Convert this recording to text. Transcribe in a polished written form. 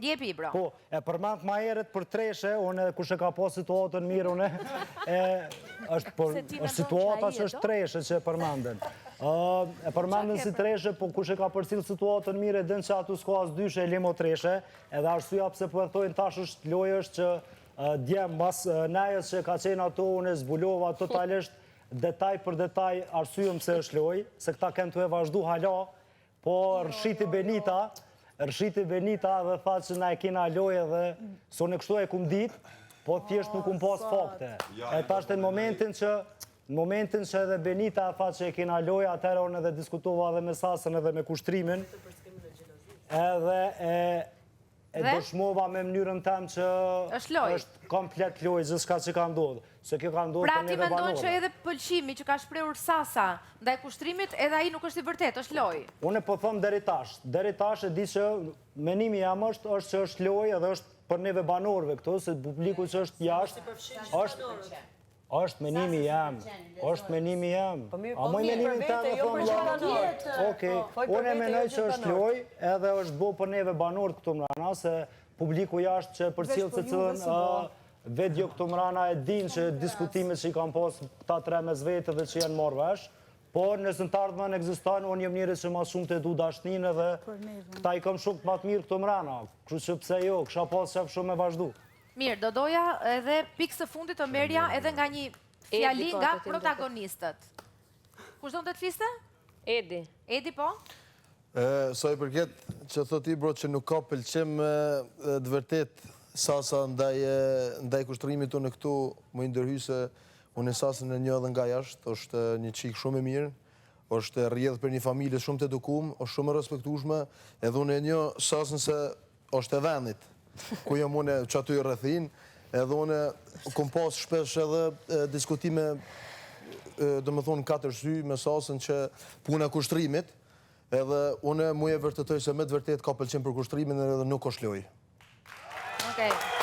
Jepi, bro. Po, e përmend ma herët për treshe, unë kush e ka po situatën mirë, unë është situata që është treshe që e përmenden. E përmenden si treshe, po kush e ka përcil situatën mirë, e din që atu s'ka as dyshe e limo treshe, edhe arsyeja pse po e thojnë tash është lojë është që djem mas nejës që ka qenë ato, unë e zbulova totalisht detaj për detaj arsyem se është lojë, se këta kënë të e vazhdu hala, po rëshiti Benita dhe tha që na e kena lojë dhe so në kështu e kum dit, po thjesht nuk kum pas fakte. E ta është në momentin që edhe Benita tha që e kena lojë, atëherë unë edhe diskutova edhe me Sasën edhe me kushtrimin, edhe e dëshmova me mënyrën tem që është komplet lojë gjithçka që ka ndodhë. Se kjo ka ndodhë pra për ti neve mendon banorë. që edhe pëlqimi që ka shprehur Sasa ndaj kushtrimit, edhe ai nuk është i vërtet, është lojë. Unë po them deri tash e di që menimi jam është që është lojë edhe është për neve banorëve këtu, se publiku që është jashtë është menimi jam. A moj menimin të dhe thëmë Okej, unë e menoj që është lojë edhe është bo për neve banorët këtu mrana, se publiku jashtë që për cilë të cilën vedjo këtu mrana e din që diskutimet që i kam posë këta tre mes vete dhe që janë marrë vesh, por nësë në të ardhme në egzistojnë, unë jem njëri që ma shumë të edu dashnin edhe këta i kam shumë të matë mirë këtu mrana, kështu që pse jo, kësha pasë qef shumë me vazhdu. Mirë, do doja edhe pikë së fundit të merja edhe nga një fjali nga protagonistët. Kush do në të të fliste? Edi. Edi, po? Sa i përket që thot i bro që nuk ka pëlqim të vërtet Sasa ndaj kushtrimit të në këtu më ndërhy se unë e Sasën e një dhe nga jashtë, është një qikë shumë e mirë, është rjedhë për një familje shumë të edukum, është shumë e respektushme, edhe unë e një Sasën se është e vendit, ku jam unë që aty i rrethin, edhe unë kom pas shpesh edhe diskutime, dhe më thonë 4 sy me Sasën që puna kushtrimit, edhe unë mu e vërtetoj se me të vërtet ka pëlqim për kushtrimin edhe nuk është lojë. Okej.